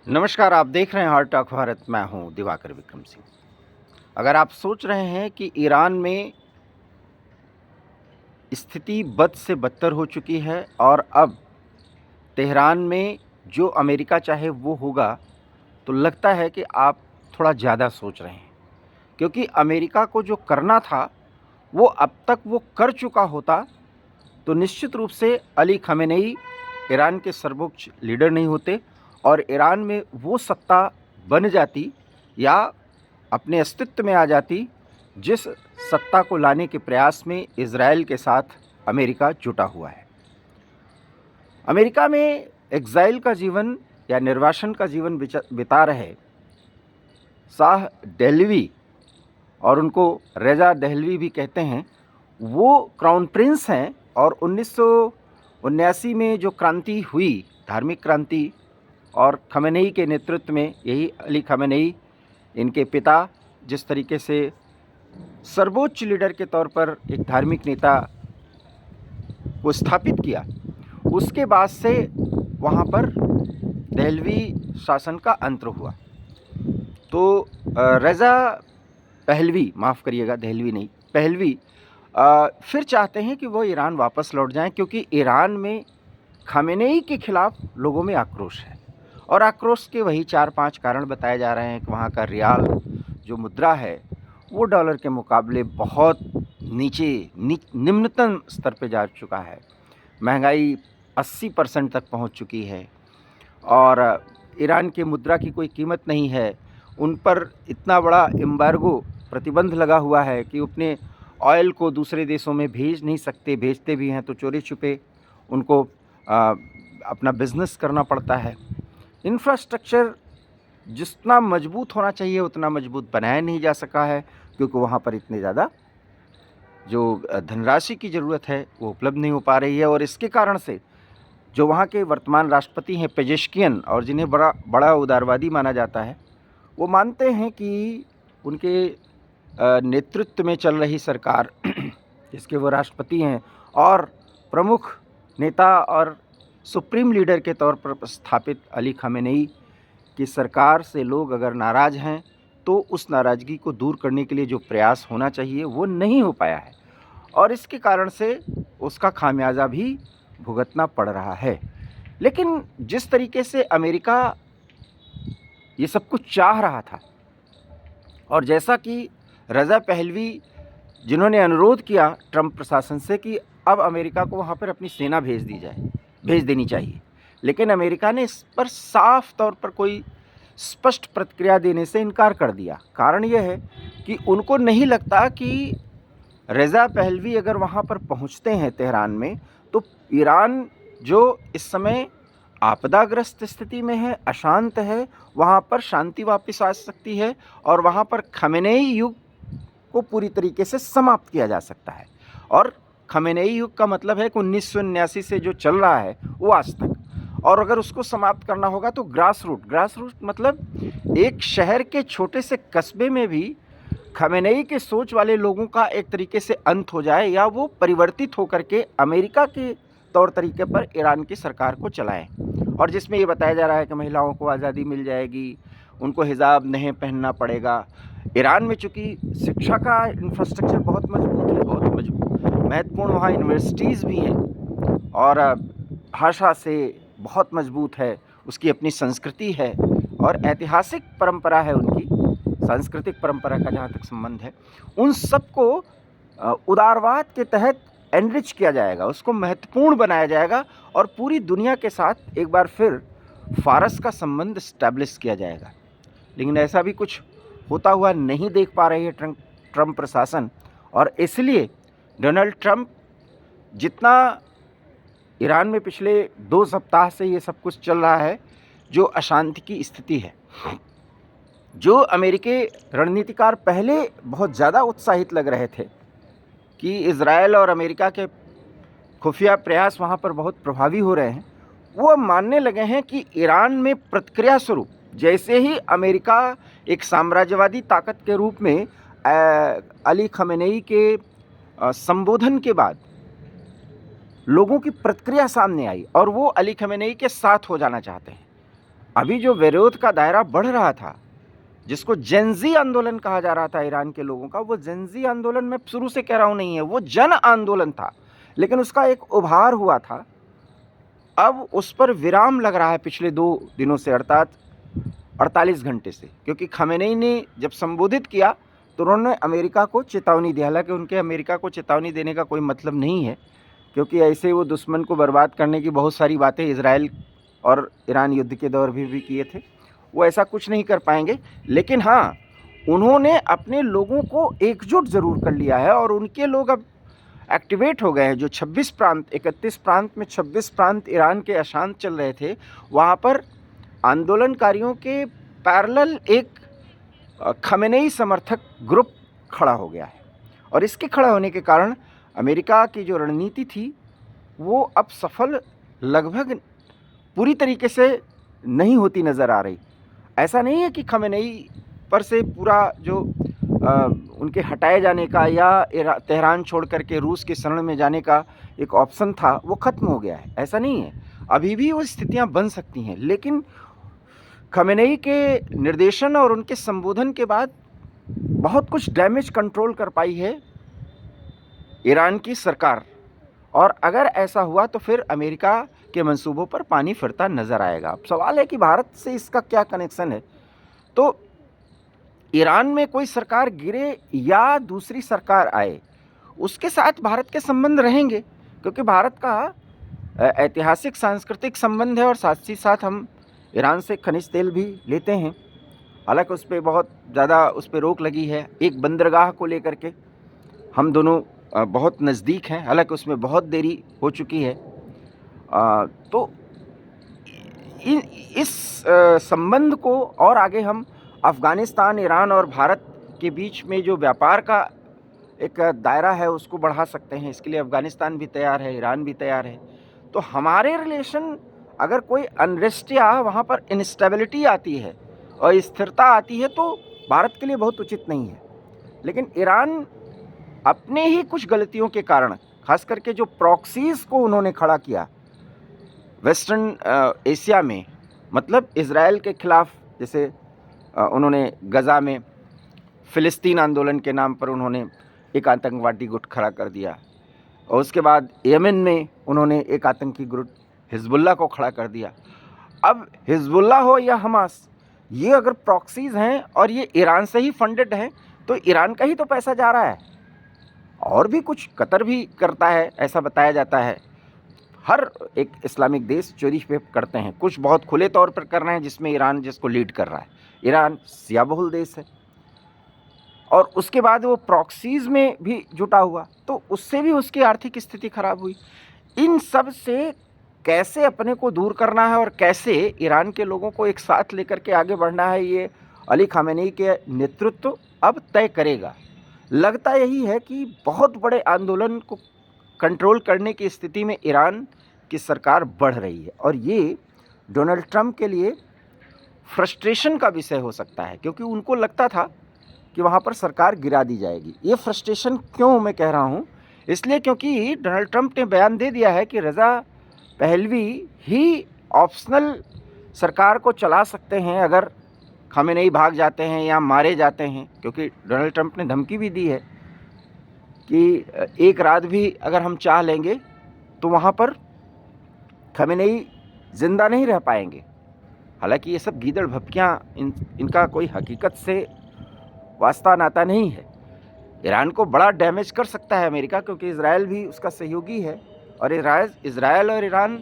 नमस्कार, आप देख रहे हैं हार्ट टॉक भारत। मैं हूं दिवाकर विक्रम सिंह। अगर आप सोच रहे हैं कि ईरान में स्थिति बद से बदतर हो चुकी है और अब तेहरान में जो अमेरिका चाहे वो होगा, तो लगता है कि आप थोड़ा ज़्यादा सोच रहे हैं। क्योंकि अमेरिका को जो करना था, वो अब तक वो कर चुका होता, तो निश्चित रूप से अली खमेनेई ईरान के सर्वोच्च लीडर नहीं होते और ईरान में वो सत्ता बन जाती या अपने अस्तित्व में आ जाती जिस सत्ता को लाने के प्रयास में इज़राइल के साथ अमेरिका जुटा हुआ है। अमेरिका में एग्ज़ाइल का जीवन या निर्वासन का जीवन बिता रहे शाह दहलवी, और उनको रेज़ा दहलवी भी कहते हैं, वो क्राउन प्रिंस हैं और 1979 में जो क्रांति हुई, धार्मिक क्रांति, और खमेनेई के नेतृत्व में, यही अली खमेनेई इनके पिता, जिस तरीके से सर्वोच्च लीडर के तौर पर एक धार्मिक नेता को स्थापित किया, उसके बाद से वहाँ पर दहलवी शासन का अंत हुआ। तो रज़ा पहलवी, माफ़ करिएगा, दहलवी नहीं, पहलवी फिर चाहते हैं कि वो ईरान वापस लौट जाएं, क्योंकि ईरान में खमेनेई के खिलाफ लोगों में आक्रोश है और आक्रोश के वही 4-5 कारण बताए जा रहे हैं कि वहाँ का रियाल जो मुद्रा है वो डॉलर के मुकाबले बहुत नीचे निम्नतम स्तर पे जा चुका है। महंगाई 80% तक पहुँच चुकी है और ईरान की मुद्रा की कोई कीमत नहीं है। उन पर इतना बड़ा एम्बार्गो, प्रतिबंध लगा हुआ है कि अपने ऑयल को दूसरे देशों में भेज नहीं सकते, भेजते भी हैं तो चोरी छुपे उनको अपना बिजनेस करना पड़ता है। इंफ्रास्ट्रक्चर जितना मजबूत होना चाहिए उतना मजबूत बनाया नहीं जा सका है, क्योंकि वहाँ पर इतने ज़्यादा जो धनराशि की ज़रूरत है वो उपलब्ध नहीं हो पा रही है। और इसके कारण से जो वहाँ के वर्तमान राष्ट्रपति हैं पेजेश्कियन, और जिन्हें बड़ा उदारवादी माना जाता है, वो मानते हैं कि उनके नेतृत्व में चल रही सरकार जिसके वो राष्ट्रपति हैं और प्रमुख नेता और सुप्रीम लीडर के तौर पर स्थापित अली खमेनेई की सरकार से लोग अगर नाराज़ हैं, तो उस नाराज़गी को दूर करने के लिए जो प्रयास होना चाहिए वो नहीं हो पाया है और इसके कारण से उसका खामियाजा भी भुगतना पड़ रहा है। लेकिन जिस तरीके से अमेरिका ये सब कुछ चाह रहा था, और जैसा कि रज़ा पहलवी जिन्होंने अनुरोध किया ट्रंप प्रशासन से कि अब अमेरिका को वहाँ पर अपनी सेना भेज देनी चाहिए, लेकिन अमेरिका ने इस पर साफ तौर पर कोई स्पष्ट प्रतिक्रिया देने से इनकार कर दिया। कारण यह है कि उनको नहीं लगता कि रज़ा पहलवी अगर वहाँ पर पहुँचते हैं तेहरान में, तो ईरान जो इस समय आपदाग्रस्त स्थिति में है, अशांत है, वहाँ पर शांति वापस आ सकती है और वहाँ पर खमेनेई युग को पूरी तरीके से समाप्त किया जा सकता है। और खमेनेई युग का मतलब है कि 1979 से जो चल रहा है वो आज तक, और अगर उसको समाप्त करना होगा तो ग्रास रूट मतलब एक शहर के छोटे से कस्बे में भी खमेनेई के सोच वाले लोगों का एक तरीके से अंत हो जाए, या वो परिवर्तित होकर के अमेरिका के तौर तरीके पर ईरान की सरकार को चलाएं, और जिसमें ये बताया जा रहा है कि महिलाओं को आज़ादी मिल जाएगी, उनको हिजाब नहीं पहनना पड़ेगा। ईरान में चूँकि शिक्षा का इंफ्रास्ट्रक्चर बहुत मजबूत है, बहुत महत्वपूर्ण, वहाँ यूनिवर्सिटीज़ भी हैं और भाषा से बहुत मजबूत है, उसकी अपनी संस्कृति है और ऐतिहासिक परंपरा है उनकी, सांस्कृतिक परंपरा का जहाँ तक संबंध है, उन सबको उदारवाद के तहत एनरिच किया जाएगा, उसको महत्वपूर्ण बनाया जाएगा और पूरी दुनिया के साथ एक बार फिर फारस का संबंध इस्टेब्लिश किया जाएगा। लेकिन ऐसा भी कुछ होता हुआ नहीं देख पा रही है ट्रंप प्रशासन, और इसलिए डोनाल्ड ट्रंप जितना ईरान में पिछले 2 सप्ताह से ये सब कुछ चल रहा है, जो अशांति की स्थिति है, जो अमेरिकी रणनीतिकार पहले बहुत ज़्यादा उत्साहित लग रहे थे कि इज़राइल और अमेरिका के खुफिया प्रयास वहाँ पर बहुत प्रभावी हो रहे हैं, वो मानने लगे हैं कि ईरान में प्रतिक्रिया स्वरूप जैसे ही अमेरिका एक साम्राज्यवादी ताकत के रूप में अली खमेनेई के संबोधन के बाद लोगों की प्रतिक्रिया सामने आई और वो अली खमेनेई के साथ हो जाना चाहते हैं, अभी जो विरोध का दायरा बढ़ रहा था, जिसको जेनजी आंदोलन कहा जा रहा था ईरान के लोगों का, वो जेनजी आंदोलन मैं शुरू से कह रहा हूं नहीं है, वो जन आंदोलन था, लेकिन उसका एक उभार हुआ था। अब उस पर विराम लग रहा है पिछले 2 दिनों से, अर्थात 48 घंटे से, क्योंकि खमेनेई ने जब संबोधित किया तो उन्होंने अमेरिका को चेतावनी दी। हालांकि उनके अमेरिका को चेतावनी देने का कोई मतलब नहीं है, क्योंकि ऐसे वो दुश्मन को बर्बाद करने की बहुत सारी बातें इजराइल और ईरान युद्ध के दौर भी किए थे, वो ऐसा कुछ नहीं कर पाएंगे। लेकिन हाँ, उन्होंने अपने लोगों को एकजुट ज़रूर कर लिया है और उनके लोग अब एक्टिवेट हो गए हैं। जो 26 प्रांत, 31 प्रांत में 26 प्रांत ईरान के अशांत चल रहे थे, वहाँ पर आंदोलनकारियों के पैरेलल एक खमेनेई समर्थक ग्रुप खड़ा हो गया है। और इसके खड़ा होने के कारण अमेरिका की जो रणनीति थी वो अब सफल लगभग पूरी तरीके से नहीं होती नज़र आ रही। ऐसा नहीं है कि खमेनेई पर से पूरा जो उनके हटाए जाने का या तेहरान छोड़ करके रूस के शरण में जाने का एक ऑप्शन था वो ख़त्म हो गया है, ऐसा नहीं है। अभी भी वो स्थितियां बन सकती हैं, लेकिन खमेनेई के निर्देशन और उनके संबोधन के बाद बहुत कुछ डैमेज कंट्रोल कर पाई है ईरान की सरकार। और अगर ऐसा हुआ तो फिर अमेरिका के मंसूबों पर पानी फिरता नज़र आएगा। अब सवाल है कि भारत से इसका क्या कनेक्शन है। तो ईरान में कोई सरकार गिरे या दूसरी सरकार आए, उसके साथ भारत के संबंध रहेंगे, क्योंकि भारत का ऐतिहासिक सांस्कृतिक संबंध है और साथ ही साथ हम ईरान से खनिज तेल भी लेते हैं। हालांकि उस पर बहुत ज़्यादा उस पर रोक लगी है, एक बंदरगाह को लेकर के हम दोनों बहुत नज़दीक हैं, हालांकि उसमें बहुत देरी हो चुकी है। तो इस संबंध को और आगे हम अफ़गानिस्तान, ईरान और भारत के बीच में जो व्यापार का एक दायरा है उसको बढ़ा सकते हैं। इसके लिए अफ़गानिस्तान भी तैयार है, ईरान भी तैयार है। तो हमारे रिलेशन, अगर कोई अनरेस्ट या वहाँ पर इंस्टेबिलिटी आती है और स्थिरता आती है तो भारत के लिए बहुत उचित नहीं है। लेकिन ईरान अपने ही कुछ गलतियों के कारण, खास करके जो प्रॉक्सीज़ को उन्होंने खड़ा किया वेस्टर्न एशिया में, मतलब इज़राइल के ख़िलाफ़, जैसे उन्होंने गज़ा में फ़िलिस्तीन आंदोलन के नाम पर उन्होंने एक आतंकवादी गुट खड़ा कर दिया, और उसके बाद यमन में उन्होंने एक आतंकी गुट हिज़्बुल्लाह को खड़ा कर दिया। अब हिज़्बुल्लाह हो या हमास, ये अगर प्रॉक्सीज़ हैं और ये ईरान से ही फंडेड हैं, तो ईरान का ही तो पैसा जा रहा है। और भी कुछ कतर भी करता है, ऐसा बताया जाता है। हर एक इस्लामिक देश चोरी पे करते हैं, कुछ बहुत खुले तौर पर कर रहे हैं, जिसमें ईरान जिसको लीड कर रहा है। ईरान शिया बहुल देश है और उसके बाद वो प्रॉक्सीज़ में भी जुटा हुआ, तो उससे भी उसकी आर्थिक स्थिति खराब हुई। इन सब से कैसे अपने को दूर करना है और कैसे ईरान के लोगों को एक साथ लेकर के आगे बढ़ना है, ये अली खामेनेई के नेतृत्व अब तय करेगा। लगता यही है कि बहुत बड़े आंदोलन को कंट्रोल करने की स्थिति में ईरान की सरकार बढ़ रही है, और ये डोनाल्ड ट्रंप के लिए फ्रस्ट्रेशन का विषय हो सकता है, क्योंकि उनको लगता था कि वहाँ पर सरकार गिरा दी जाएगी। ये फ्रस्ट्रेशन क्यों मैं कह रहा हूँ, इसलिए क्योंकि डोनाल्ड ट्रंप ने बयान दे दिया है कि रज़ा पहलवी ही ऑप्शनल सरकार को चला सकते हैं अगर खामेनेई भाग जाते हैं या मारे जाते हैं। क्योंकि डोनाल्ड ट्रंप ने धमकी भी दी है कि एक रात भी अगर हम चाह लेंगे तो वहाँ पर खामेनेई ज़िंदा नहीं रह पाएंगे। हालांकि ये सब गीदड़ भपकियाँ, इनका कोई हकीकत से वास्ता नाता नहीं है। ईरान को बड़ा डैमेज कर सकता है अमेरिका, क्योंकि इजराइल भी उसका सहयोगी है, और इजराइल और ईरान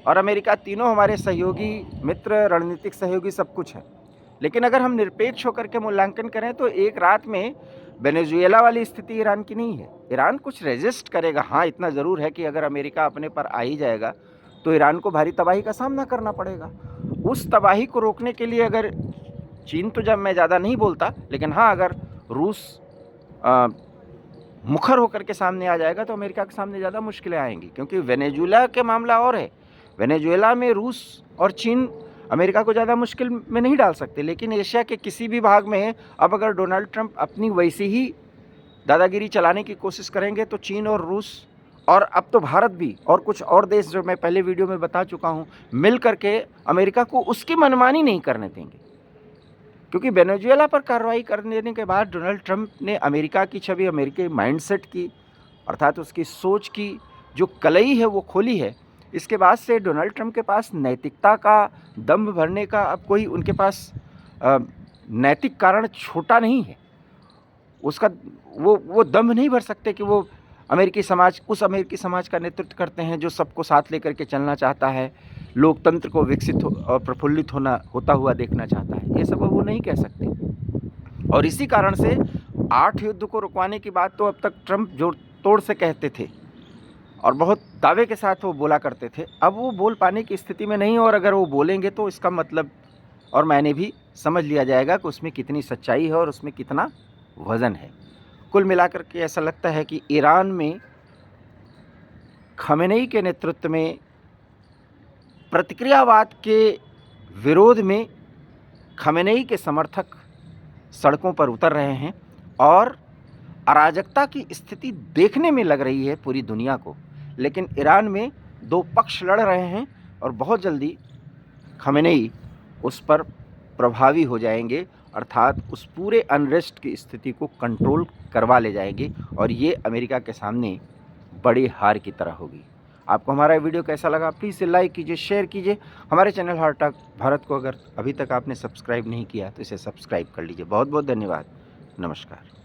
और अमेरिका तीनों हमारे सहयोगी, मित्र, रणनीतिक सहयोगी सब कुछ है। लेकिन अगर हम निरपेक्ष होकर के मूल्यांकन करें तो एक रात में वेनेजुएला वाली स्थिति ईरान की नहीं है। ईरान कुछ रेजिस्ट करेगा, हाँ इतना ज़रूर है कि अगर अमेरिका अपने पर आ ही जाएगा तो ईरान को भारी तबाही का सामना करना पड़ेगा। उस तबाही को रोकने के लिए अगर चीन, तो जब मैं ज़्यादा नहीं बोलता, लेकिन हाँ अगर रूस मुखर होकर के सामने आ जाएगा तो अमेरिका के सामने ज़्यादा मुश्किलें आएंगी। क्योंकि वेनेजुएला के मामला और है, वेनेजुएला में रूस और चीन अमेरिका को ज़्यादा मुश्किल में नहीं डाल सकते, लेकिन एशिया के किसी भी भाग में अब अगर डोनाल्ड ट्रंप अपनी वैसी ही दादागिरी चलाने की कोशिश करेंगे तो चीन और रूस और अब तो भारत भी और कुछ और देश जो मैं पहले वीडियो में बता चुका हूँ, मिल करके अमेरिका को उसकी मनमानी नहीं करने देंगे। क्योंकि वेनेजुएला पर कार्रवाई कर देने के बाद डोनाल्ड ट्रंप ने अमेरिका की छवि, अमेरिकी माइंडसेट की, अर्थात उसकी सोच की जो कलई है वो खोली है। इसके बाद से डोनाल्ड ट्रंप के पास नैतिकता का, दम भरने का अब कोई उनके पास नैतिक कारण छोटा नहीं है। उसका वो दम नहीं भर सकते कि वो उस अमेरिकी समाज का नेतृत्व करते हैं जो सबको साथ लेकर के चलना चाहता है, लोकतंत्र को विकसित और प्रफुल्लित होता हुआ देखना चाहता है। ये सब वो नहीं कह सकते। और इसी कारण से 8 युद्ध को रुकवाने की बात तो अब तक ट्रंप जोर तोड़ से कहते थे और बहुत दावे के साथ वो बोला करते थे। अब वो बोल पाने की स्थिति में नहीं, और अगर वो बोलेंगे तो इसका मतलब और मायने भी समझ लिया जाएगा कि उसमें कितनी सच्चाई है और उसमें कितना वज़न है। कुल मिलाकर के ऐसा लगता है कि ईरान में खमेनेई के नेतृत्व में प्रतिक्रियावाद के विरोध में खमेनेई के समर्थक सड़कों पर उतर रहे हैं और अराजकता की स्थिति देखने में लग रही है पूरी दुनिया को। लेकिन ईरान में 2 पक्ष लड़ रहे हैं और बहुत जल्दी खमेनेई उस पर प्रभावी हो जाएंगे, अर्थात उस पूरे अनरेस्ट की स्थिति को कंट्रोल करवा ले जाएंगे और ये अमेरिका के सामने बड़ी हार की तरह होगी। आपको हमारा वीडियो कैसा लगा प्लीज़ इसे लाइक कीजिए, शेयर कीजिए। हमारे चैनल हार्ट टॉक भारत को अगर अभी तक आपने सब्सक्राइब नहीं किया तो इसे सब्सक्राइब कर लीजिए। बहुत बहुत धन्यवाद। नमस्कार।